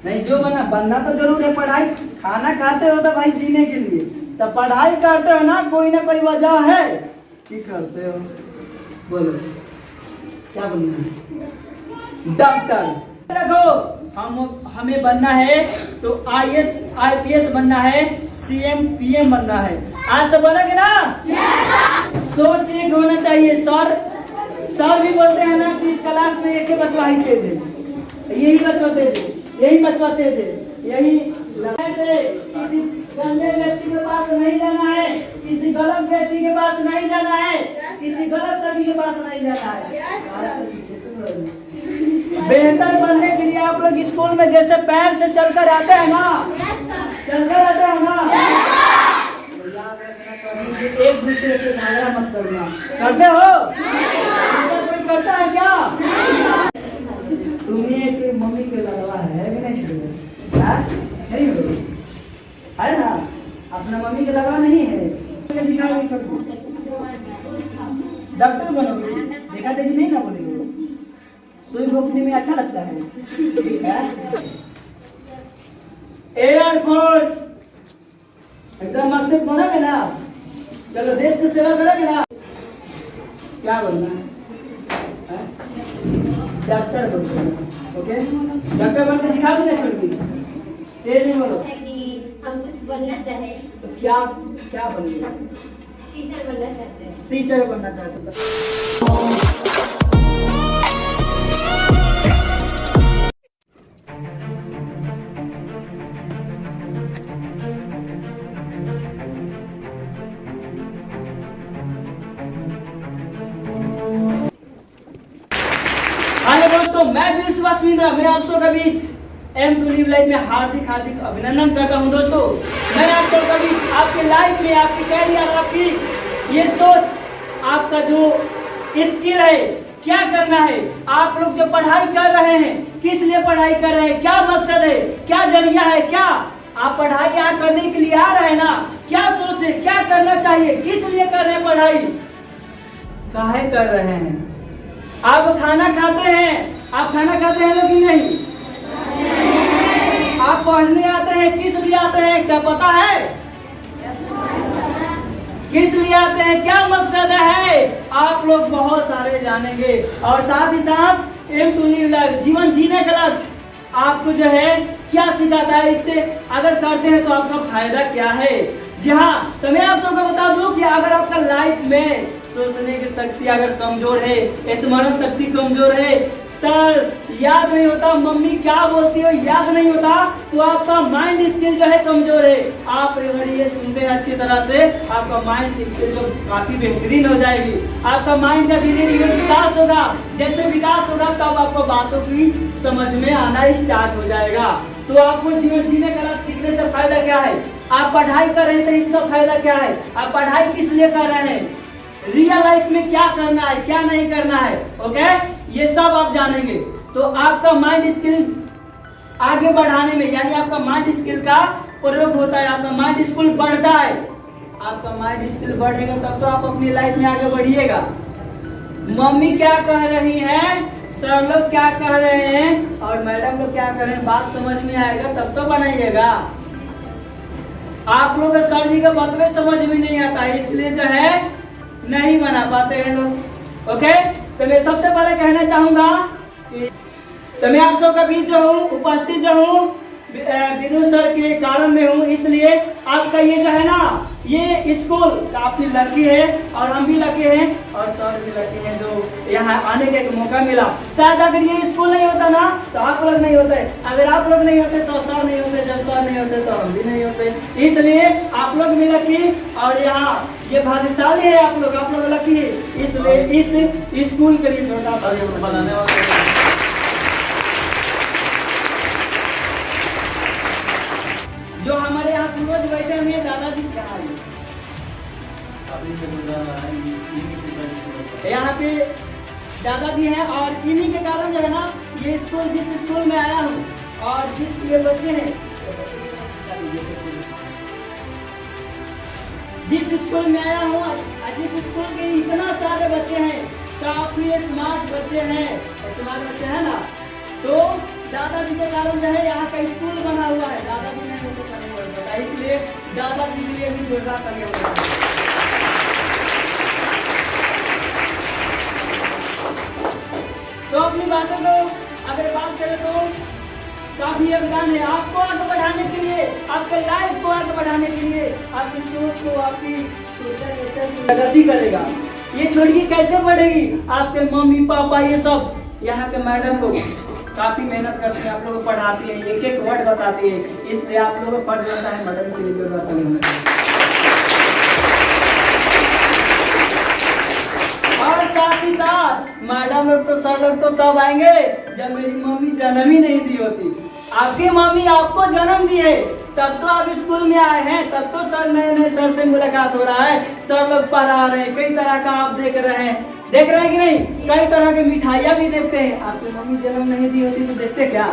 नहीं, जो बनना तो जरूर है। पढ़ाई खाना खाते हो तो भाई जीने के लिए, तो पढ़ाई करते हो ना कोई वजह है कि करते हो। बोलो क्या बनना है? डॉक्टर। देखो हमें बनना है तो IAS IPS बनना है, CM PM बनना है। आज से बोलोगे ना? सोच एक होना चाहिए। सर भी बोलते हैं ना कि इस क्लास में एक ही बचवा ही तेज है, यही बचवा तेज है, यही बचवा तेज है, यही से किसी गंदे व्यक्ति के पास नहीं जाना है, किसी गलत व्यक्ति के पास नहीं जाना है, किसी गलत सभी के पास नहीं जाना है। बेहतर बनने के लिए आप लोग स्कूल में जैसे पैर से चलकर आते हैं ना, चलकर आते हैं ना, एक दूसरे से झगड़ा मत करना। करते हो? कोई करता है क्या? तुम्हें मम्मी के लगवा है कि नहीं? नहीं है ना? अपना मम्मी के लगवा नहीं है? डॉक्टर बनोगे? देखा देखी नहीं ना बोलेगे? सुई घोपने में अच्छा लगता है? एयरफोर्स एकदम मकसद बनोगे ना? चलो देश की सेवा करोगे ना? क्या बनना है? डॉक्टर बनना। ओके, डॉक्टर बनकर दिखा भी नहीं छोड़गी। तेज नहीं बोलो। हम कुछ बनना चाहे तो क्या बनेगा? टीचर बनना चाहते हैं। टीचर बनना चाहते हो? दोस्तों, मैं वीर सुभाष मिंद्रा, मैं आप सबका बीच M to Live लाइफ में हार्दिक अभिनंदन करता हूं। दोस्तों, मैं आप सबका बीच आपके लाइफ में, आपकी कैरियर, आपकी ये सोच, आपका जो स्किल है, क्या करना है, आप लोग जो पढ़ाई कर रहे हैं, किस लिए पढ़ाई कर रहे हैं, क्या मकसद है, क्या जरिया है, क्या आप पढ़ाई यहाँ करने के लिए आ रहे हैं ना, क्या सोच है, क्या करना चाहिए, किस लिए कर रहे हैं पढ़ाई, काहे कर रहे हैं? आप खाना खाते हैं, आप खाना खाते हैं लोग कि नहीं? आप पढ़ने आते हैं, किस लिए आते हैं, क्या पता है? किस लिए आते हैं, क्या मकसद है? आप लोग बहुत सारे जानेंगे। और साथ ही साथ M to Live लाइफ, जीवन जीने का लक्ष्य आपको जो है क्या सिखाता है, इससे अगर करते हैं तो आपका फायदा क्या है। जी हाँ, तो मैं आप सबको बता दूं कि अगर आपका लाइफ में सोचने की शक्ति अगर कमजोर है, स्मरण शक्ति कमजोर है, सर याद नहीं होता, मम्मी क्या बोलती हो याद नहीं होता, तो आपका माइंड स्किल जो है कमजोर है। आप अगर ये सुनते हैं अच्छी तरह से, आपका माइंड स्किल जो काफी बेहतरीन हो जाएगी। आपका माइंड का धीरे धीरे विकास होगा, जैसे विकास होगा तब आपको बातों की समझ में आना स्टार्ट हो जाएगा। तो आपको जीवन जीने का लक्ष्य सीखने से फायदा क्या है? आप पढ़ाई कर रहे हैं तो इसका फायदा क्या है? आप पढ़ाई किस लिए कर रहे हैं? रियल लाइफ में क्या करना है, क्या नहीं करना है, ओके, ये सब आप जानेंगे। तो आपका माइंड स्किल आगे बढ़ाने में, यानी आपका माइंड स्किल का प्रयोग होता है, आपका माइंड स्किल बढ़ता है। आपका माइंड स्किल बढ़ेगा तब तो आप अपनी लाइफ में आगे बढ़िएगा। मम्मी क्या कह रही हैं, सर लोग क्या कह रहे हैं और मैडम लोग क्या कह रहे हैं, बात समझ में आएगा तब तो बनाइएगा। आप लोग सर जी का बतवे समझ में नहीं आता है, इसलिए जो है नहीं बना पाते हैं लोग। ओके, तो मैं सबसे पहले कहना चाहूंगा कि तो मैं आप सबका बीच जो हूँ, उपस्थित जो हूँ, विदुर सर के कारण में हूँ, इसलिए आपका ये जो है ना, ये स्कूल काफी लकी है और हम भी लकी हैं और सर भी लकी हैं जो यहाँ आने का एक मौका मिला। शायद अगर ये स्कूल नहीं होता ना तो आप लोग नहीं होते, अगर आप लोग नहीं होते तो सर नहीं होते, जब सर नहीं होते तो हम भी नहीं होते। इसलिए आप लोग भी लकी और यहाँ ये भाग्यशाली है, आप लोग लकी है। इसलिए इस स्कूल के लिए छोटा सा बनाने वाले जो हमारे यहाँ पूर्वज बैठे हुए हैं, दादाजी क्या है, यहाँ पे दादाजी हैं और इन्हीं के कारण जो है ना ये स्कूल, जिस स्कूल में आया हूँ और जिस ये बच्चे हैं, जिस स्कूल में आया हूँ, जिस स्कूल के इतना सारे बच्चे हैं, काफी स्मार्ट बच्चे हैं ना, तो दादाजी के कारण जो है यहाँ का स्कूल बना हुआ है। दादाजी ने मुझे बताया, इसलिए दादाजी के लिए भी जोरदार तालियां बजाएं। तो अपनी बातों को अगर बात करें तो काफी योगदान है आपको आगे बढ़ाने के लिए, आपके लाइफ को आगे बढ़ाने के लिए, आपकी सोच को, आपकी प्रगति करेगा। ये छोड़िए कैसे बढ़ेगी, आपके मम्मी पापा ये सब यहाँ के मैडम लोग काफी मेहनत करते हैं, आप लोग को पढ़ाती है, एक एक वर्ड बताती है, इसलिए आप लोगों को फर्ज बनता है मैडम के लिए जरूरत नहीं होना चाहिए। और साथ ही साथ मैडम लोग तो सर लोग तो तब आएंगे जब मेरी मम्मी जन्म ही नहीं दी होती। आपकी मम्मी आपको जन्म दी है तब तो आप स्कूल में आए हैं, तब तो सर नए सर से मुलाकात हो रहा है, सर लोग पढ़ा रहे हैं, कई तरह का आप देख रहे हैं कि नहीं, कई तरह की मिठाइयाँ भी देखते हैं। आपकी मम्मी जन्म नहीं दी होती तो देखते क्या?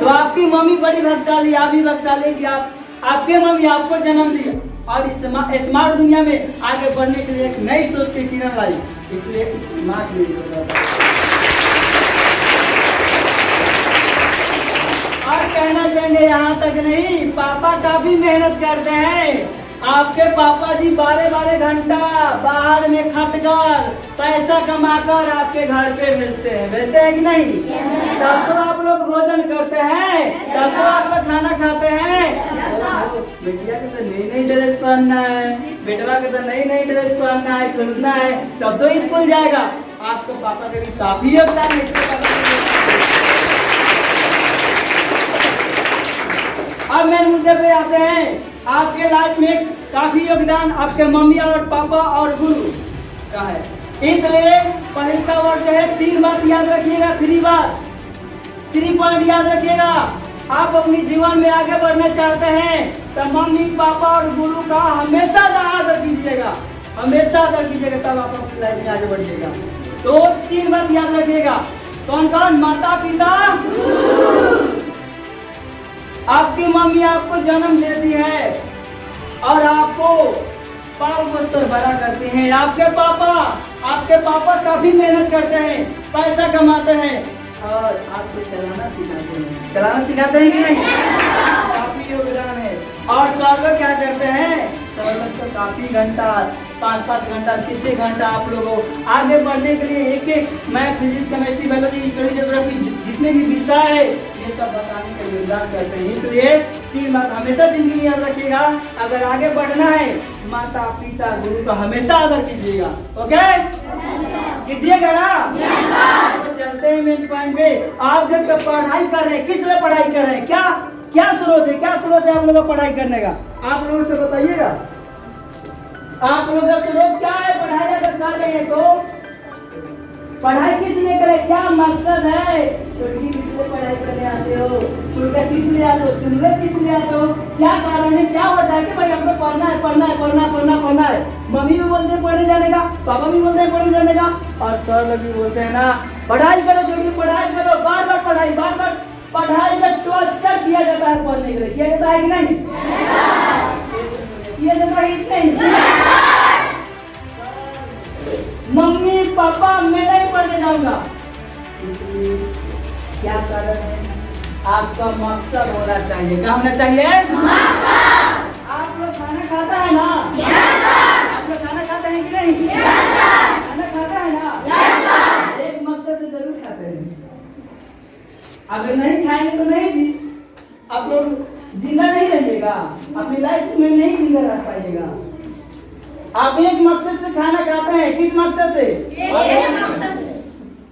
तो आपकी मम्मी बड़ी भाग्यशाली, आप भी भाग्यशाली कि आपके मम्मी आपको जन्म दी और इस स्मार्ट दुनिया में आगे बढ़ने के लिए एक नई सोच के किरण लाई, इसलिए स्मार्ट और कहना चाहेंगे यहाँ तक नहीं, पापा काफी मेहनत करते हैं। आपके पापा जी 12-12 घंटा बाहर में खटकर पैसा कमाकर आपके घर पे भेजते हैं कि नहीं? तब तो आप लोग भोजन करते हैं, तब तो आप लोग खाना खाते हैं। बेटिया के तो नई ड्रेस पहनना है, बेटवा के तो नई ड्रेस पहनना है, खरीदना है, तब तो स्कूल जाएगा। आपके पापा के भी काफी योगदान है। अब मेन मुद्दे पे आते हैं, आपके लाइफ में काफी योगदान आपके मम्मी और पापा और गुरु का है, इसलिए पहले का वर्ड जो है 3 बात याद रखिएगा, 3 पॉइंट याद रखिएगा। आप अपनी जीवन में आगे बढ़ना चाहते हैं तो मम्मी पापा और गुरु का हमेशा आदर कीजिएगा, हमेशा आदर कीजिएगा, तब आप अपनी लाइफ में आगे बढ़िएगा। तो 3 बात याद रखिएगा, कौन कौन? माता पिता, आपकी मम्मी आपको जन्म देती है और आपको पाल पोस कर बड़ा करते हैं। आपके पापा काफी मेहनत करते हैं, पैसा कमाते हैं और आपको चलाना सिखाते हैं कि नहीं? काफी योगदान है। और सर लोग क्या करते हैं? सर लोग तो काफी घंटा 5-5 घंटा 6-6 घंटा आप लोगों आगे बढ़ने के लिए एक math physics chemistry biology history geography जितने भी विषय है ये सब बताने का योगदान करते हैं। इसलिए 3 बात हमेशा जिंदगी में याद रखिएगा, अगर आगे बढ़ना है माता पिता गुरु का हमेशा आदर कीजिएगा। ओके कीजिएगा ना? तो चलते हैं मेन पॉइंट पे। आप जब तक पढ़ाई कर रहे हैं, किस लिए पढ़ाई कर रहे हैं? क्या स्रोत है आप लोगों का पढ़ाई करने का? आप लोगों से बताइएगा, आप लोगों का स्रोत क्या है? पढ़ाई अगर कर रहे हैं तो पढ़ाई किस लिए करें? क्या मकसद है? छोटी किस लिए पढ़ाई करने आते हो? छोटा किस लिए आते हो? तुम लोग किस लिए आते हो? क्या कारण है, क्या वजह है कि भाई हमको पढ़ना है? मम्मी भी बोलते हैं पढ़ने जाने का, पापा भी बोलते हैं पढ़ने जाने का, और सर लोग भी बोलते हैं ना पढ़ाई करो, छोटी पढ़ाई करो, बार बार पढ़ाई में टॉर्चर किया जाता है पढ़ने के लिए। किया जाता है कि नहीं? किया जाता है कि नहीं? मम्मी पापा मैं नहीं पढ़ने जाऊंगा, इसलिए क्या कारण है? आपका मकसद होना चाहिए। क्या होना चाहिए? आप लोग खाना खाता है ना? आप लोग खाना खाते हैं कि नहीं? खाना खाता है ना? एक मकसद से जरूर खाते हैं। अगर नहीं खाएंगे तो नहीं जी आप लोग जिंदा नहीं रहिएगा, अपनी लाइफ में नहीं जिंदा रह पाइएगा। आप एक मकसद से खाना खाते हैं, किस मकसद से?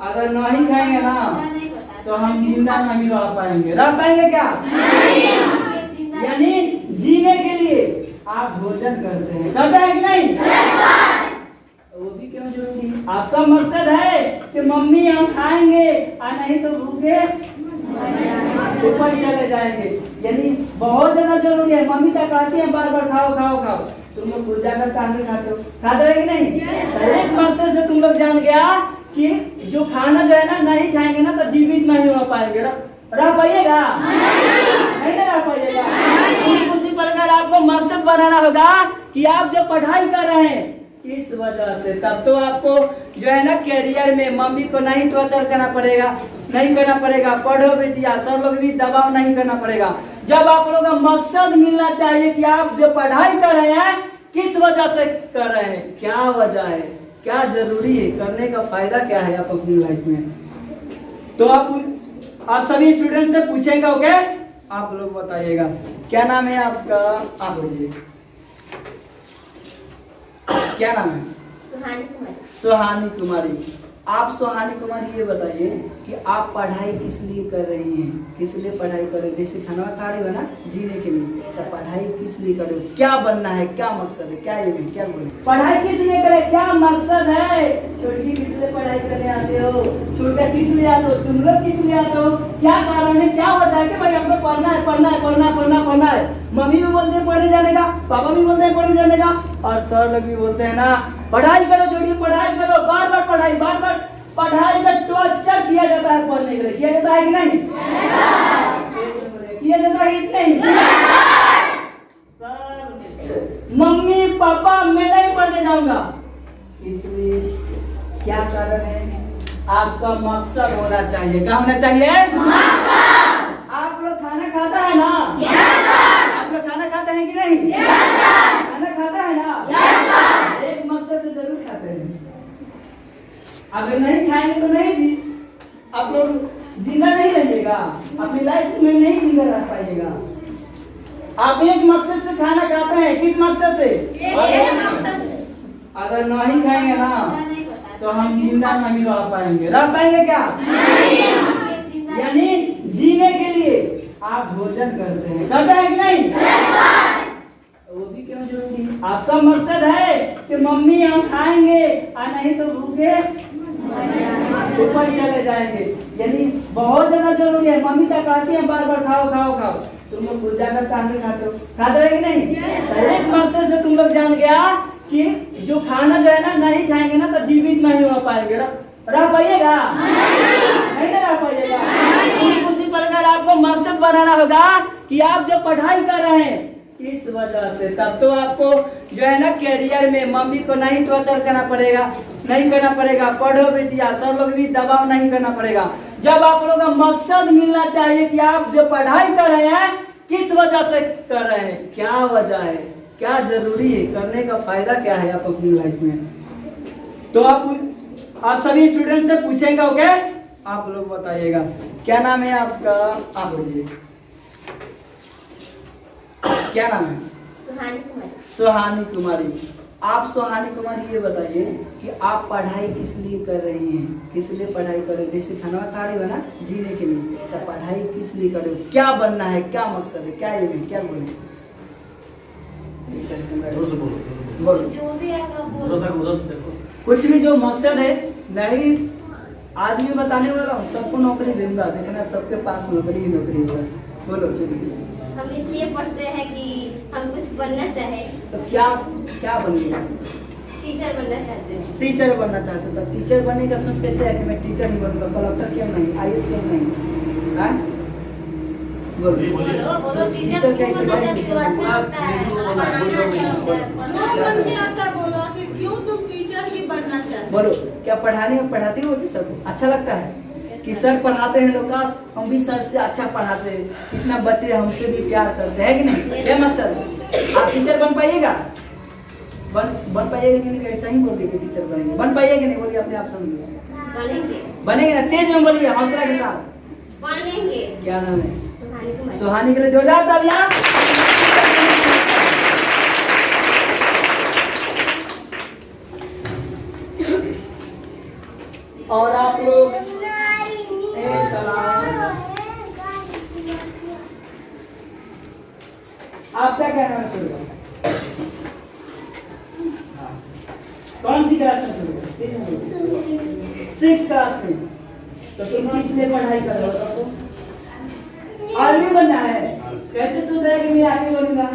अगर नहीं खाएंगे ना तो हम जिंदा नहीं रह पाएंगे। रह पाएंगे क्या? यानी जीने के लिए आप भोजन करते हैं कि नहीं? वो भी क्यों जरूरी? आपका मकसद है कि मम्मी हम खाएंगे और नहीं तो भूखे ऊपर चले जाएंगे, यानी बहुत ज्यादा जरूरी है। मम्मी क्या कहती है बार बार खाओ, तुम लोग खुद जाकर खाते हो कि नहीं? एक मकसद से तुम लोग जान गया कि जो खाना जो है ना नहीं खाएंगे ना तो जीवित नहीं हो पाएंगे। रह पाइएगा? नहीं रह पाइएगा। उसी प्रकार आपको मकसद बनाना होगा कि आप जो पढ़ाई कर रहे हैं इस वजह से, तब तो आपको जो है ना कैरियर में मम्मी को नहीं टॉर्चर करना पड़ेगा, नहीं करना पड़ेगा। पढ़ो बेटिया, सब लोग भी दबाव नहीं करना पड़ेगा। जब आप लोगों का मकसद मिलना चाहिए कि आप जो पढ़ाई कर रहे हैं किस वजह से कर रहे हैं, क्या वजह है, क्या जरूरी है, करने का फायदा क्या है आप अपनी लाइफ में। तो आप सभी स्टूडेंट से पूछेंगे, ओके? आप लोग बताइएगा क्या नाम है आपका, आप बोलिए क्या नाम है? सुहानी कुमारी। सुहानी कुमारी। आप सुहानी कुमारी ये बताइए कि आप पढ़ाई किस लिए कर रही हैं, किस लिए पढ़ाई कर रहे हैं? जैसे खाना खा रही हो ना जीने के लिए, तो पढ़ाई किस लिए कर रहे हो, क्या बनना है, क्या मकसद है, क्या ये क्या बोले, पढ़ाई किस लिए करे, क्या मकसद है? छोटी किस लिए पढ़ाई करने आते हो, छोटा किस लिए आते हो, तुम लोग किस लिए आते हो, क्या कारण है, क्या वजह है कि भाई हमको पढ़ना है, पढ़ना है, पढ़ना है, पढ़ना पढ़ना है। मम्मी भी बोलते हैं पढ़ने जाने का, पापा भी बोलते हैं पढ़ने जाने का, और सर लोग भी बोलते हैं ना पढ़ाई करो, छोटी पढ़ाई करो, बार बार पढ़ाई, बार बार पढ़ाई का टॉर्चर किया जाता है पढ़ने के लिए, किया जाता है कि नहीं? किया जाता है कि नहीं? मम्मी पापा मैं नहीं पढ़ने जाऊंगा, इसलिए क्या कारण है? आपका मकसद होना चाहिए। क्या होना चाहिए? आप लोग खाना खाता है ना? आप लोग खाना खाते हैं कि नहीं? खाना खाता है ना? एक मकसद से जरूर खाते हैं। अगर नहीं खाएंगे तो नहीं जी, आप लोग जिंदा नहीं रहिएगा, अपनी लाइफ में नहीं जिंदा रह पाइएगा। आप एक मकसद से खाना खाते हैं, किस मकसद से? अगर नहीं खाएंगे ना तो हम जिंदा नहीं रह पाएंगे। रह पाएंगे क्या? यानी जीने के लिए आप भोजन करते हैं, करते हैं कि नहीं? वो भी क्यों जरूरी है? आपका मकसद है कि मम्मी हम खाएंगे और नहीं तो भूखे ऊपर चले जाएंगे, यानी बहुत ज्यादा जरूरी है। मम्मी क्या कहती है बार बार खाओ खाओ खाओ, तुम लोग खुद जाकर खाते खाते हो, खाते हो कि नहीं? एक मकसद से तुम लोग जान गया कि जो खाना जो है ना नहीं खाएंगे ना तो जीवित नहीं हो पाएंगे। रह पाइएगा? नहीं रह पाइएगा। उसी प्रकार आपको मकसद बनाना होगा कि आप जो पढ़ाई कर रहे हैं इस वजह से, तब तो आपको जो है ना करियर में मम्मी को नहीं टॉर्चर करना पड़ेगा, नहीं करना पड़ेगा। पढ़ो बेटिया, सब लोग भी दबाव नहीं करना पड़ेगा। जब आप लोगों का मकसद मिलना चाहिए कि आप जो पढ़ाई कर रहे हैं किस वजह से कर रहे हैं, क्या वजह है, क्या जरूरी है, करने का फायदा क्या है आप अपनी लाइफ में। तो आप सभी स्टूडेंट से पूछेंगे, ओके? आप लोग बताइएगा क्या नाम है आपका, आप बोलिए क्या नाम है? सुहानी कुमारी। सुहानी कुमारी। आप सुहानी कुमारी ये बताइए कि आप पढ़ाई किस लिए कर रही हैं, किस लिए पढ़ाई कर रहे हैं? जैसे खाना खा रही हो ना जीने के लिए, तो पढ़ाई किस लिए कर रहे हो, क्या बनना है, क्या मकसद है, क्या ये क्या बोले? जो भी आएगा बोलो। कुछ भी जो मकसद है, नहीं आज भी बताने वाला हूँ, सबको नौकरी दूंगा, देखना सबके पास नौकरी ही नौकरी होगा। बोलो। हम इसलिए पढ़ते हैं कि हम कुछ बनना चाहे। तो क्या क्या बनिएगा? टीचर बनना चाहते हैं। टीचर बनना चाहते हो, तो टीचर बनने का सोच कैसे है कि मैं टीचर ही बनूंगा, कलेक्टर क्यों नहीं, IAS क्यों नहीं? हाँ? बोलो बोलो टीचर कैसे बनना चाहते हो? अच्छा लगता है, पढ़ाना अच्छा लगता है। बोलो कि क्यों तुम टीचर ही बनना चाहते हो? बोलो, क्या पढ़ाने में पढ़ाती हो सबको अच्छा लगता है कि सर पढ़ाते हैं लोग, काश हम भी सर से अच्छा पढ़ाते हैं, कितना बच्चे हमसे भी प्यार करते हैं कि नहीं? ये मकसद है। आप टीचर बन पाइएगा? बन पाइएगा कि नहीं? ऐसा ही बोलते कि टीचर बनेंगे, बन पाइएगा कि नहीं? बोलिए अपने आप समझिए। बनेंगे ना? तेज में बोलिए, हौसला के साथ। बनेंगे। क्या नाम है? सुहानी कुमारी। सुहानी के लिए जोरदार तालियां। और आप लोग आप क्या कहना है? कौन सी क्लास में? 6th क्लास में। तो तुम किस लिए पढ़ाई कर रहे हो? आर्मी बनना है। कैसे सोच रहे हैं कि मैं आर्मी बनूंगा?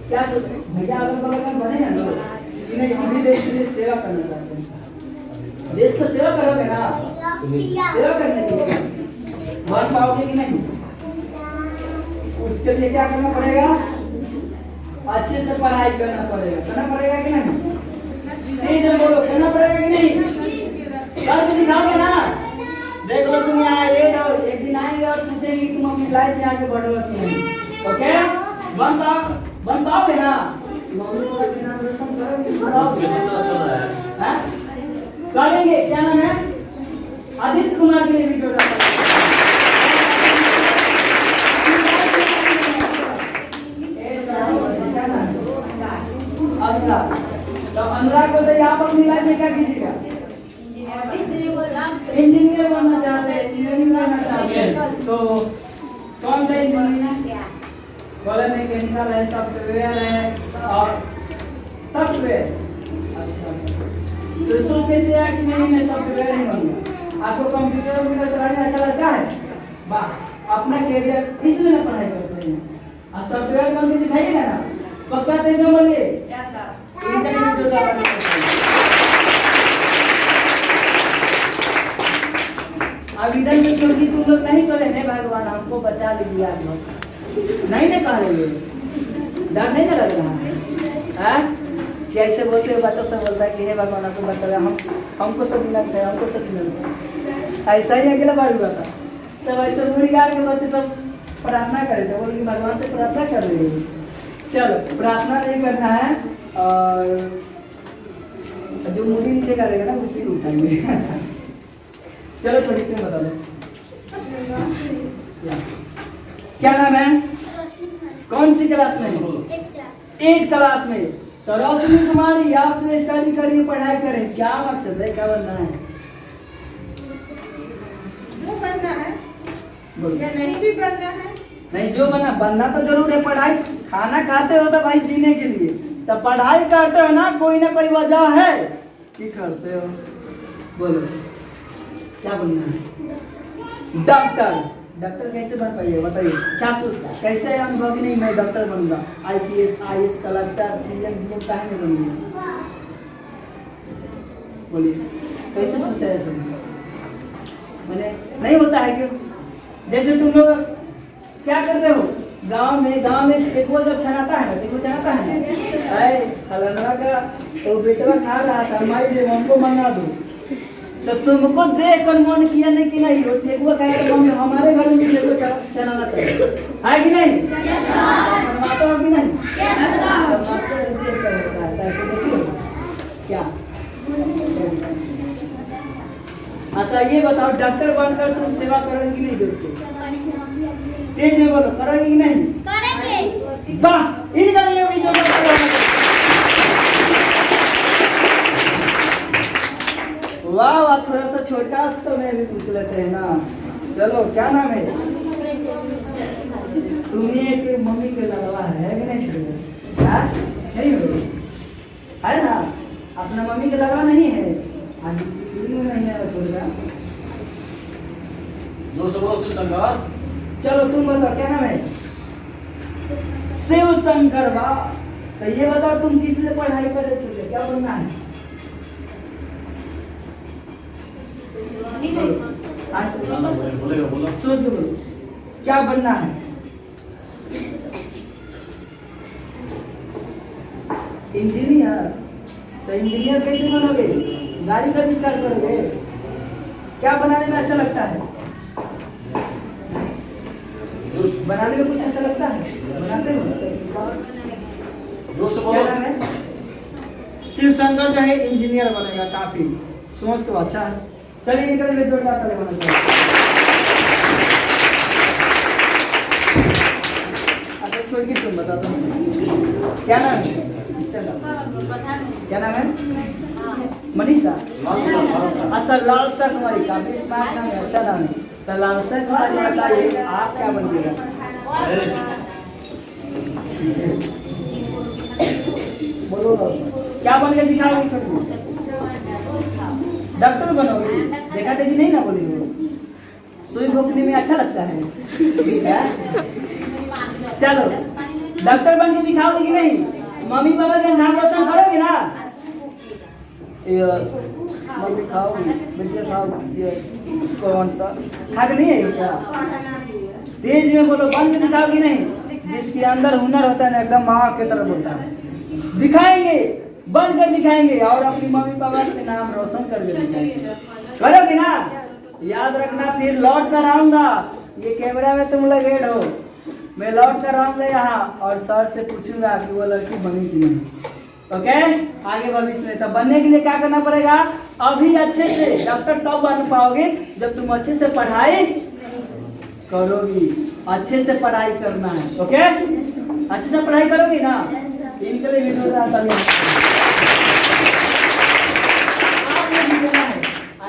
क्या सोच रहे हैं? भैया अगर बगल में बने हैं लोग, नहीं हम भी देश के लिए सेवा करना चाहते हैं। देश को सेवा करोगे ना, सेवा करने के लिए बन पाओगे कि नहीं? उसके लिए क्या करना पड़ेगा? अच्छे से पढ़ाई करना पड़ेगा कि नहीं? नहीं जब बोलो करना पड़ेगा कि नहीं? करके दिखाओगे ना? देख लो तुम यहाँ आए और एक दिन आएंगे और पूछेंगे कि तुम अपनी लाइफ में आगे बढ़ रहे हो कि नहीं। ओके, बन पाओगे ना? मम्मी को अपने नाम रोशन करोगे? हाँ? करेंगे। क्या नाम है? आदित्य कुमार के लिए भी जोड़ा तो अनुराग को तो आप अपनी लाइफ में क्या कीजिएगा? इंजीनियर बनना चाहते हैं, इंजीनियरिंग बनना चाहते हैं। तो कौन सा इंजीनियर? बोले मैकेनिकल है, सॉफ्टवेयर है और सॉफ्टवेयर। अच्छा, तो सोच कैसे है कि नहीं मैं सॉफ्टवेयर नहीं बनूंगा? आपको कंप्यूटर चलाना अच्छा लगता है? वाह, अपना कैरियर इसमें ना पढ़ाई करते हैं और सॉफ्टवेयर बन के दिखाइएगा ना? पक्का तेज बोलिए। इंटरनेट जो अब इधर से छोटी तुम लोग नहीं करे हे भगवान हमको बचा लीजिए। आप लोग नहीं ना कह रहे, डर नहीं ना लग रहा है? कैसे बोलते हो? बच्चा सब बोलता है कि हे भगवान हमको बचा लिया, हमको सब मिलता है, हमको सब मिलता है। ऐसा ही अगला बार हुआ था, सब ऐसे मुरीगार के बच्चे सब प्रार्थना करे थे, बोल कि भगवान से प्रार्थना कर रहे हैं। चलो प्रार्थना नहीं करना है और जो मुड़ी नीचे करेगा ना उसी को उठाएंगे। चलो छोटी तुम बता दो क्या नाम है? कौन सी क्लास में? 8 क्लास में। तो रोशनी कुमारी आप जो स्टडी करिए, पढ़ाई करें, क्या मकसद है, क्या बनना है? वो बनना है या नहीं भी बनना है? नहीं, जो बनना तो जरूर है। पढ़ाई खाना खाते हो तो भाई जीने के लिए, तो पढ़ाई करते हो ना कोई वजह है कि करते हो। बोलो क्या बनना है? डॉक्टर कैसे बन पाइए बताइए? क्या सोचता है? कैसे अनुभव नहीं मैं डॉक्टर बनूंगा, IPS IAS collector CM DM कहाँ नहीं बनूंगा? बोलिए कैसे सोचा है सब? मैंने नहीं होता है क्यों? जैसे तुम लोग क्या करते हो गांव में एक वो जब छनाता है ना, देखो छनाता है ना, फलाना का तो बेटवा खा रहा था, हमारी जो हमको मंगा दो, तो तुमको देख कर मन किया नहीं कि नहीं हो ठेकुआ खाए तो मम्मी हमारे घर में भी ठेकुआ चलाना चाहिए, है कि नहीं? बनवाता हो कि नहीं? क्या अच्छा ये बताओ, डॉक्टर बनकर तुम सेवा करोगे कि नहीं देश की? तेज में बोलो, करोगे कि नहीं? करेंगे। वाह, इनका ये भी जो वाह, थोड़ा सा छोटा समय भी पूछ लेते हैं ना। चलो क्या नाम है? तुम्हें के मम्मी के लगवा है कि नहीं? नहीं है ना? अपना मम्मी के लगवा नहीं है? आज नहीं है छोटा। चलो तुम बताओ क्या नाम है? शिव शंकर। वाह, तो ये बताओ तुम किस लिए पढ़ाई कर रहे छोटे, क्या बनना है? सोच लो क्या बनना है? इंजीनियर। तो इंजीनियर कैसे बनोगे? गाड़ी का आविष्कार करोगे? क्या बनाने में अच्छा लगता है? बनाने में कुछ अच्छा लगता है? बनाते हो? क्या नाम है? शिव शंकर जो है इंजीनियर बनेगा। काफी सोच तो अच्छा है। चलिए इनका भी जोरदार ताली बना चाहिए। अच्छा छोड़ के तुम बता दो क्या नाम है? क्या नाम है? मनीषा। अच्छा लालसा कुमारी, काफी स्मार्ट नाम है, अच्छा नाम है। तो लालसा कुमारी बताइए आप क्या बनिएगा? बोलो क्या बन के दिखाओगे? छोटी डॉक्टर बनोगे? देखा देखी नहीं ना बोली हो? सुई घोपने में अच्छा लगता है? चलो डॉक्टर बन के दिखाओगे कि नहीं? मम्मी पापा के नाम रोशन करोगे ना? मम्मी खाओगी, बेटे खाओगी, कौन सा खा के नहीं है क्या? तेज में बोलो, बन के दिखाओगी नहीं? जिसके अंदर हुनर होता है ना एकदम माँ की तरह बोलता है, दिखाएंगे, बनकर दिखाएंगे और अपनी मम्मी पापा के नाम रोशन करके दिखाएंगे। करोगी ना? याद रखना, फिर लौट कर आऊंगा, ये कैमरा में तुम लोग ऐड हो, मैं लौट कर आऊंगा यहाँ और सर से पूछूंगा कि वो लड़की बनी कि नहीं। ओके, आगे भविष्य में तब बनने के लिए क्या करना पड़ेगा? अभी अच्छे से डॉक्टर तब बन पाओगे जब तुम अच्छे से पढ़ाई करोगी। अच्छे से पढ़ाई करना है, ओके? अच्छे से पढ़ाई करोगी ना? इनके लिए वीडियो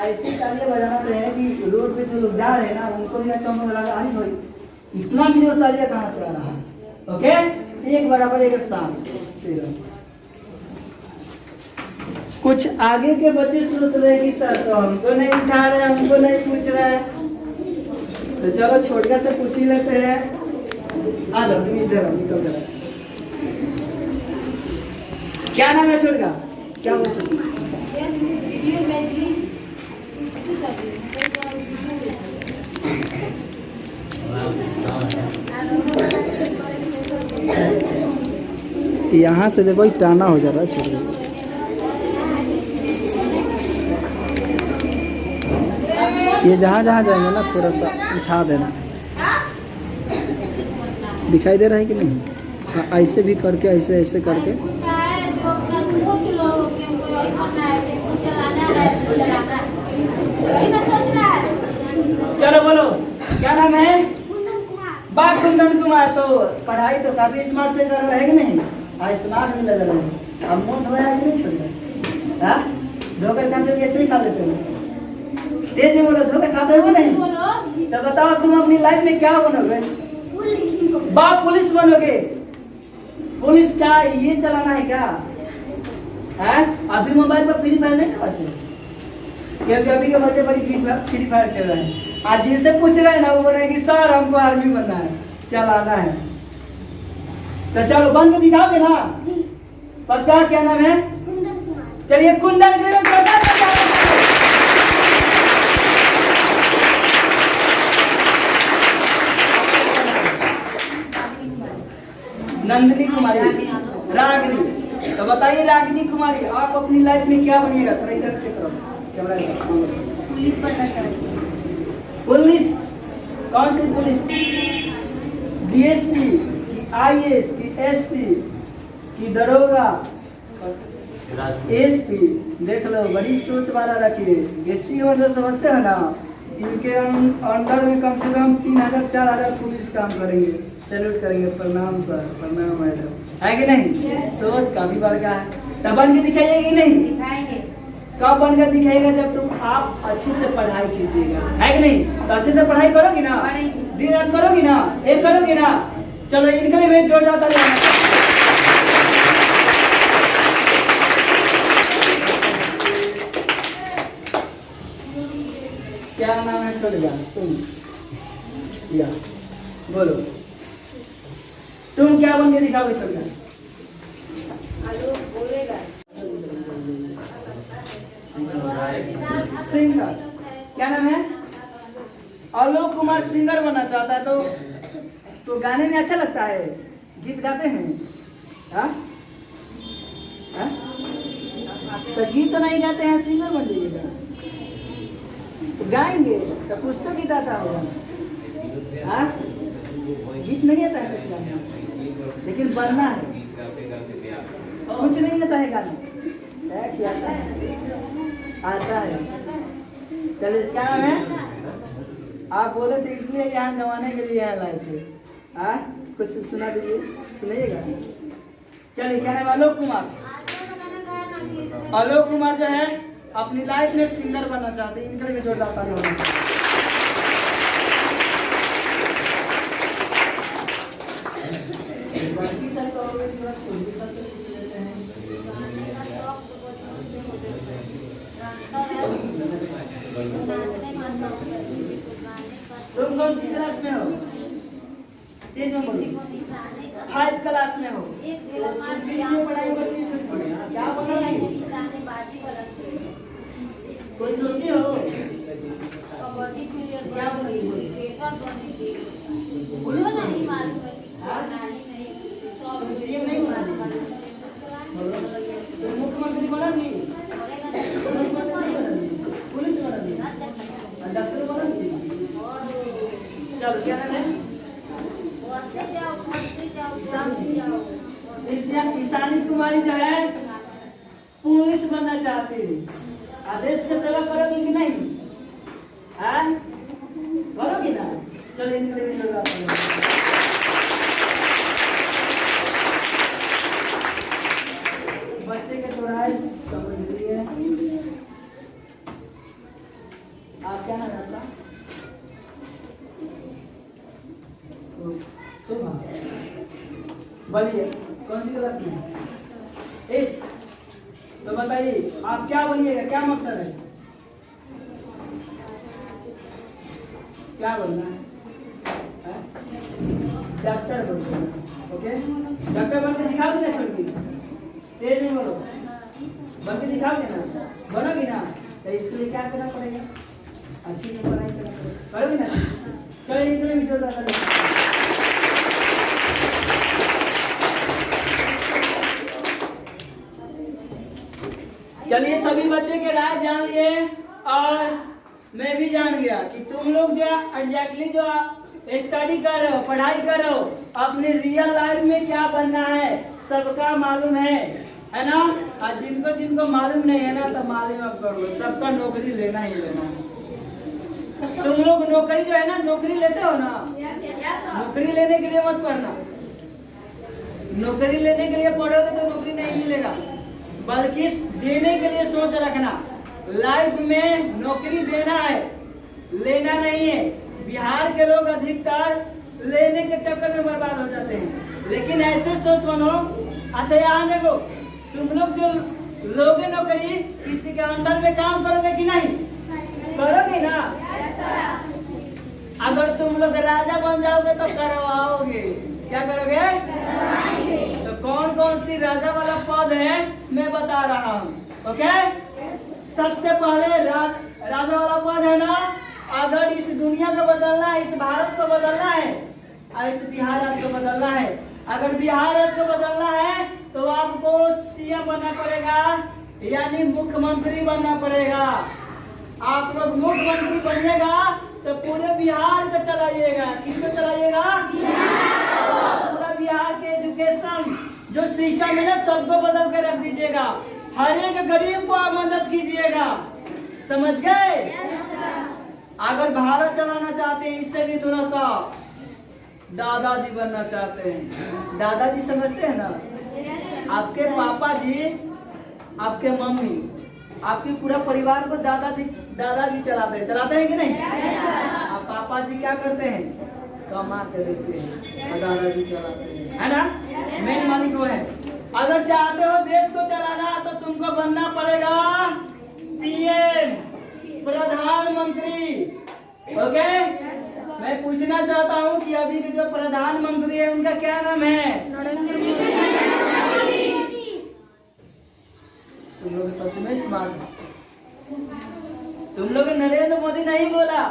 ऐसे तालियां बजाना तो है कि रोड पे जो लोग जा रहे हैं ना उनको भी अच्छा लगा, अरे भाई इतना भी जो तालियां कहाँ से आ रहा है? ओके, एक बराबर एक साथ से कुछ आगे के बच्चे सोच रहे कि सर तो हमको नहीं उठा रहे, हमको नहीं पूछ रहे हैं, तो चलो छोटका से पूछ ही लेते हैं। आ जाओ तुम इधर आओ, निकल कर। क्या नाम है छोटका? क्या यहाँ से देखो टाना हो जा रहा है छोटका। ये जहाँ जहाँ जाएंगे ना थोड़ा सा उठा देना, दिखाई दे रहा है कि नहीं? हाँ, ऐसे भी करके ऐसे ऐसे करके। चलो बोलो, क्या नाम है? बाग कुंदन कुमार। तो पढ़ाई तो काफी स्मार्ट से कर रहे हैं कि नहीं? हाँ, स्मार्ट भी लग रहे हैं। अब मुँह धोया कि नहीं छोड़? हाँ, धोकर खाते हो कैसे ही खा लेते हो? तेज में बोलो, धोकर खाते हो कि नहीं? तो बताओ तुम अपनी लाइफ में क्या बनोगे? बाप पुलिस बनोगे। पुलिस का ये चलाना है क्या? है? अभी मोबाइल पर फ्री फायर नहीं करते, क्योंकि अभी के बच्चे बड़ी फ्री फायर खेल रहे हैं। आज जिनसे पूछ रहे हैं ना वो बोल रहे हैं कि सर हमको आर्मी बनना है, चलाना है। तो चलो बन के दिखाओगे ना? पक्का? क्या नाम है? चलिए कुंदन के लिए नंदिनी कुमारी, रागिनी। तो बताइए रागिनी कुमारी, आप अपनी लाइफ में क्या बनिएगा? थोड़ा इधर की तरफ कैमरा। पुलिस बनना चाहिए। पुलिस? कौन सी पुलिस? डीएसपी की आईएएस की एसपी की दरोगा एसपी? देख लो, बड़ी सोच वाला रखिए। एसपी मतलब समझते हो ना? इनके अंडर में कम से कम 3000-4000 पुलिस काम करेंगे। सैल्यूट करेंगे, प्रणाम सर, प्रणाम मैडम, है कि नहीं? सोच काफी बड़ा है। तब बन के दिखाइएगा कि नहीं? दिखाएंगे। कब बनकर दिखाएगा? जब तुम आप अच्छे से पढ़ाई कीजिएगा, है कि नहीं? तो अच्छे से पढ़ाई करोगी ना? दिन रात करोगी ना? एक करोगी ना? चलो इनके लिए वेट जोड़ जाता है। क्या नाम है छोड़ तुम? या बोलो, तुम क्या बन के दिखाओगे? छोड़ सिंगर। क्या नाम है? आलोक कुमार सिंगर बनना चाहता है। तो गाने में अच्छा लगता है, गीत गाते हैं? हाँ? हाँ? तो गीत तो नहीं गाते हैं, सिंगर बन जाइएगा। तो गाएंगे तो कुछ तो गीत आता होगा। हाँ? गीत नहीं आता है कुछ गाने, लेकिन बनना है। कुछ नहीं आता है गाने, क्या आता है? आता है। चलिए, क्या नाम है? आप बोले थे इसलिए यहाँ जमाने के लिए यहाँ लाए थे। हाँ, कुछ सुना दीजिए, सुनाइएगा। चलिए, क्या नाम है? आलोक कुमार। आलोक कुमार जो है अपनी लाइफ में सिंगर बनना चाहते हैं। इनके लिए जोरदार ताली होनी चाहिए। तुम कौन सी क्लास में हो? 5 क्लास में हो। किसने पढ़ाई करती है? क्या पढ़ाई? कोई सोची हो? क्या बोलो ना, नहीं मालूम। सीएम नहीं बना, मुख्यमंत्री बना, पुलिस बना। क्या नाम है? ईशानी कुमारी जो है पुलिस बनना चाहती है। आदेश की सेवा करोगी कि नहीं? हाँ करोगी ना? चलो इनके लिए जोड़ा बच्चे के थोड़ा समझ लिए। आप क्या नाम है आपका? सुबह बोलिए कौन सी क्लास में? 8। तो बताइए आप क्या बोलिएगा, क्या मकसद है, क्या बोलना है? डॉक्टर बोलना। ओके डॉक्टर बन के दिखाओगे ना? छोड़गी तेज में बोलो, बन के दिखाओगे ना? बनोगी ना? तो इसके लिए क्या करना पड़ेगा? अच्छी से पढ़ाई करना पड़ेगा। करोगी ना? चलो इधर भी जोड़ रहा। चलिए सभी बच्चे के राय जान लिए और मैं भी जान गया कि तुम लोग जो एग्जैक्टली जो स्टडी कर रहे हो, पढ़ाई कर रहे हो, अपने रियल लाइफ में क्या बनना है सबका मालूम है ना? और जिनको जिनको मालूम नहीं है ना तो मालूम अब कर लो, सबका नौकरी लेना ही लेना है। तुम लोग नौकरी जो है ना, नौकरी लेते हो ना? नौकरी लेने के लिए मत पढ़ना। नौकरी लेने के लिए पढ़ोगे तो नौकरी नहीं मिलेगा, बल्कि देने के लिए सोच रखना। लाइफ में नौकरी देना है, लेना नहीं है। बिहार के लोग अधिकतर लेने के चक्कर में बर्बाद हो जाते हैं, लेकिन ऐसे सोच बनो। अच्छा यहाँ देखो, तुम लोग जो लोगे नौकरी, किसी के अंडर में काम करोगे कि नहीं? करोगे ना? अगर तुम लोग राजा बन जाओगे तो करवाओगे। क्या करोगे? तो कौन कौन सी राजा वाला पद है मैं बता रहा हूँ। ओके सबसे पहले राजा वाला पद है ना, अगर इस दुनिया को बदलना है, इस भारत को बदलना है और इस बिहार राज्य को बदलना है, अगर बिहार राज्य को बदलना है तो आपको सीएम बनना पड़ेगा, यानी मुख्यमंत्री बनना पड़ेगा। आप लोग मुख्यमंत्री बनिएगा तो पूरे बिहार को चलाइएगा। किसको चलाइएगा? पूरा बिहार के एजुकेशन जो सिस्टम है ना, सबको बदल के रख दीजिएगा। हर एक गरीब को आप मदद कीजिएगा। समझ गए? अगर भारत चलाना चाहते हैं, इससे भी थोड़ा सा दादाजी बनना चाहते हैं। दादाजी समझते हैं ना? आपके पापा जी, आपके मम्मी, आपके पूरा परिवार को दादाजी चलाते हैं कि नहीं? आप पापा जी क्या करते हैं? कमा के देते हैं और दादाजी चलाते हैं, है ना? मेन मालिक वो है। अगर चाहते हो देश को चलाना तो तुमको बनना पड़ेगा पीएम, प्रधानमंत्री। ओके मैं पूछना चाहता हूँ कि अभी के जो प्रधानमंत्री है उनका क्या नाम है? तुम लोग सच में स्मार्ट हो। तुम लोग नरेंद्र मोदी नहीं बोला,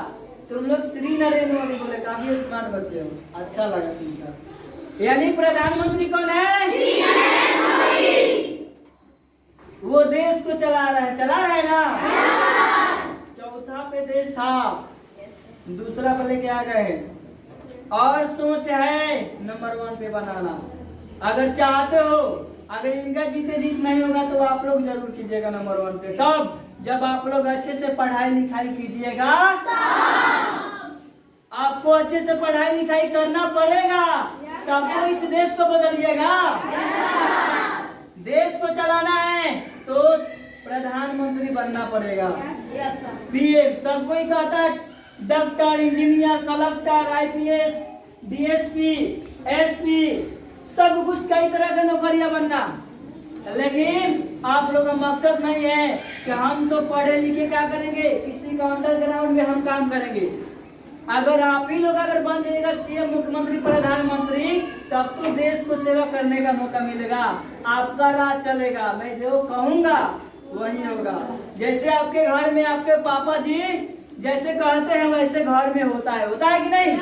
तुम लोग श्री नरेंद्र मोदी बोले। काफी स्मार्ट बच्चे हो, अच्छा लगा सुनकर। यानी प्रधानमंत्री कौन है? श्री नरेंद्र मोदी। वो देश को चला रहा है ना? चौथा पे देश था, दूसरा पे लेके आ गए और सोच है नंबर 1 पे बनाना। अगर चाहते हो, अगर इनका जीते जीत नहीं होगा तो आप लोग जरूर कीजिएगा नंबर 1 पे। कब? जब आप लोग अच्छे से पढ़ाई लिखाई कीजिएगा। आपको अच्छे से पढ़ाई लिखाई करना पड़ेगा, तब तो इस देश को बदलिएगा। देश को चलाना है तो प्रधानमंत्री बनना पड़ेगा। पीएम सब कोई कहता है doctor, engineer, collector, IPS, DSP, SP, सब कुछ कई तरह का नौकरियां बनना। लेकिन आप लोग का मकसद नहीं है कि हम तो पढ़े लिखे क्या करेंगे, किसी का अंडरग्राउंड में हम काम करेंगे। अगर आप ही लोग अगर बन जाएगा सीएम, मुख्यमंत्री, प्रधानमंत्री, तब तो देश को सेवा करने का मौका मिलेगा, आपका राज चलेगा। मैं जो कहूँगा वही होगा। जैसे आपके घर में आपके पापा जी जैसे कहते हैं वैसे घर में होता है कि नहीं?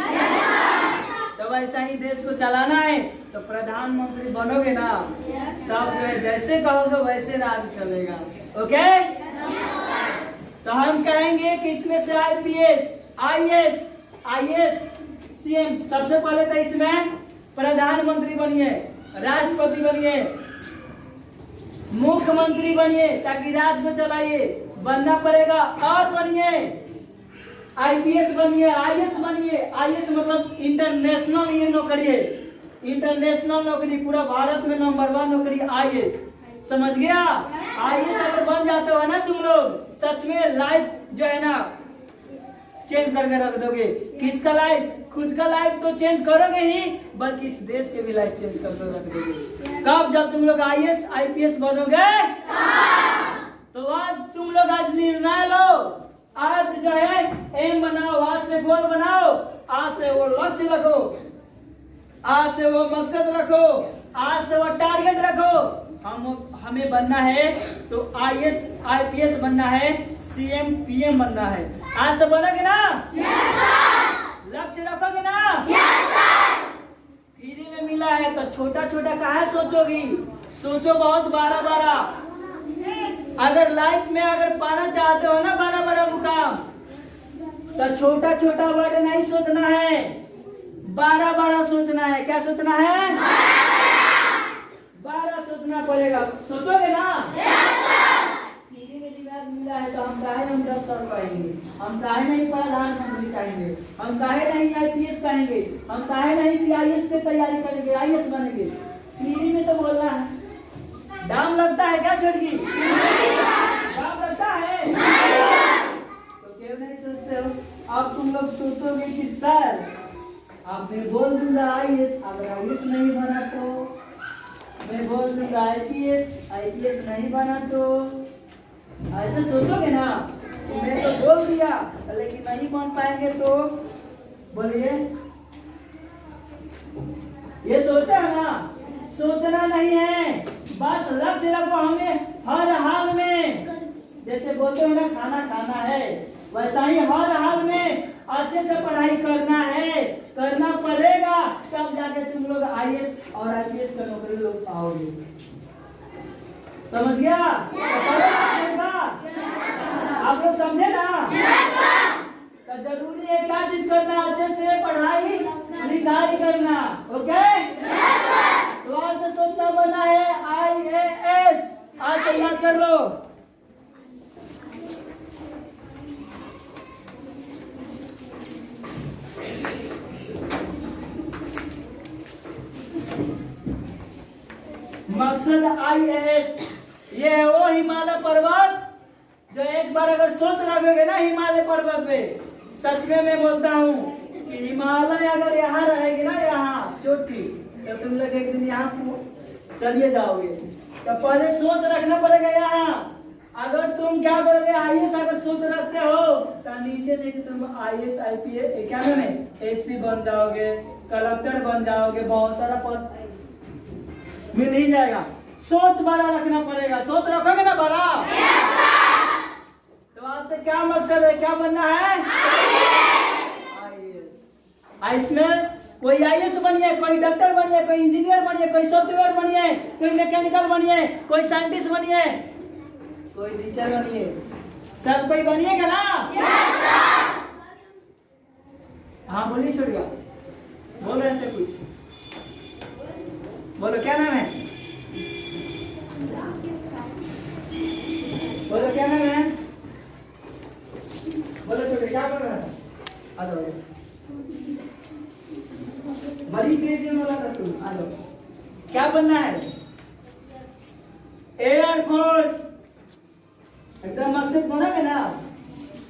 तो वैसा ही देश को चलाना है तो प्रधानमंत्री बनोगे ना, सब जो है जैसे कहोगे वैसे राज चलेगा। ओके तो हम कहेंगे कि इसमें से आईपीएस, आईएएस, सीएम, सबसे पहले तो इसमें प्रधानमंत्री बनिए, राष्ट्रपति बनिए, मुख्यमंत्री बनिए ताकि राज्य को चलाइए, बनना पड़ेगा। और बनिए आईपीएस बनिए, आईएएस बनिए। आईएएस मतलब इंटरनेशनल ये नौकरी है, इंटरनेशनल नौकरी, पूरा भारत में नंबर 1 नौकरी आईएएस, समझ गया। आईएएस अगर बन जाते हो ना तुम लोग, सच में लाइफ जो है ना चेंज करके रख दोगे। किसका लाइफ? खुद का लाइफ तो चेंज करोगे ही, बल्कि इस देश के भी लाइफ चेंज करके रख दोगे। कब? जब तुम लोग आईएएस आईपीएस बनोगे। तो आज तुम लोग आज निर्णय लो, आज जो है एम बनाओ, आज से गोल बनाओ, आज से वो लक्ष्य रखो, आज से वो मकसद रखो, आज से वो टारगेट रखो। हमें बनना है तो आईएएस आईपीएस बनना है, सीएम पीएम बनना है। आज से बनोगे ना? Yes sir. लक्ष्य रखोगे ना? Yes sir. फ्री में मिला है तो छोटा छोटा काहे सोचोगी, सोचो बहुत बड़ा बड़ा। अगर लाइफ में अगर पाना चाहते हो ना बड़ा बड़ा मुकाम, तो छोटा छोटा वर्ड नहीं सोचना है, बड़ा बड़ा सोचना है। क्या सोचना है? बड़ा सोचना पड़ेगा। सोचोगे ना? फ्री में दिमाग मिला है तो हम काहे हम डॉक्टर कहेंगे, हम काहे नहीं प्रधानमंत्री कहेंगे, हम काहे नहीं आईपीएस कहेंगे, हम काहे नहीं पीआईएस की तैयारी करेंगे, आईएएस बनेंगे। फ्री में तो बोलना है। दाम लगता है क्या छोटकी? दाम लगता है तो क्यों नहीं सोचते हो? अब तुम लोग सोचोगे कि सर अब मैं बोल दूंगा आईएएस, अगर आईएएस नहीं बना तो मैं बोल दूंगा आईपीएस, आईपीएस नहीं बना तो, ऐसे सोचोगे ना। मैं तो बोल दिया लेकिन नहीं बन पाएंगे तो बोलिए, ये सोचते है ना? सोचना नहीं है, बस लक्ष्य रखो। हमें हर हाल में, जैसे बोलते हो ना खाना खाना है, वैसा ही हर हाल में अच्छे से पढ़ाई करना है, करना पड़ेगा, तब जाके तुम लोग आईएएस और आईपीएस का नौकरी लोग पाओगे। समझ गया? आप लोग समझे ना? तो जरूरी है क्या चीज करना? अच्छे से पढ़ाई लिखाई करना। ओके? तो आज से सोचना बना है आईएएस, आज से याद कर लो। मकसद आईएएस ये है वो हिमालय पर्वत, जो एक बार अगर सोच रखोगे ना हिमालय पर्वत पे, सच में मैं बोलता हूँ कि हिमालय अगर यहाँ रहेगी ना, यहाँ चोटी, तो तुम लोग एक दिन यहाँ चलिए जाओगे। तो पहले सोच रखना पड़ेगा यहाँ। अगर तुम क्या करोगे, आईएएस अगर सोच रखते हो तो नीचे देखिए तुम आईएएस आईपीएस क्या नाम है, एसपी बन जाओगे, कलेक्टर बन जाओगे, बहुत सारा पद मिल ही जाएगा। सोच बड़ा रखना पड़ेगा। सोच रखोगे ना बड़ा? तो आज से क्या मकसद है, क्या बनना है? आईएएस। इसमें कोई आईएएस बनिए, कोई डॉक्टर बनिए, कोई इंजीनियर बनिए, कोई सॉफ्टवेयर बनिए, कोई मैकेनिकल बनिए, कोई साइंटिस्ट बनिए, कोई टीचर बनिए, सब कोई बनिएगा ना? हाँ बोलिए छोड़िया, बोल रहे थे कुछ, बोलो क्या नाम है? बोलो क्या नाम है? बोलो छोटे क्या बोल रहा था? आ जाओ, बड़ी तेज में बोला था तुम। आ जाओ, क्या बनना है? एयरफोर्स। एकदम मकसद बनोगे ना?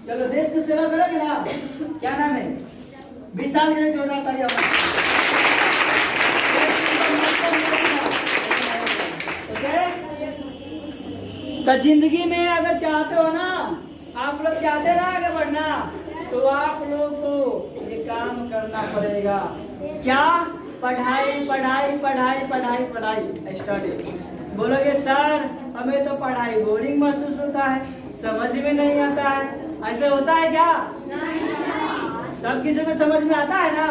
चलो देश की सेवा करोगे ना? क्या नाम है? विशाल के जोरदार तालियां। तो जिंदगी में अगर चाहते हो ना, आप लोग चाहते ना आगे बढ़ना, तो आप लोग को ये काम करना पड़ेगा। क्या? पढ़ाई पढ़ाई पढ़ाई पढ़ाई पढ़ाई स्टडी। बोलोगे सर हमें तो पढ़ाई बोरिंग महसूस होता है, समझ में नहीं आता है, ऐसे होता है क्या? सब किसी को समझ में आता है ना?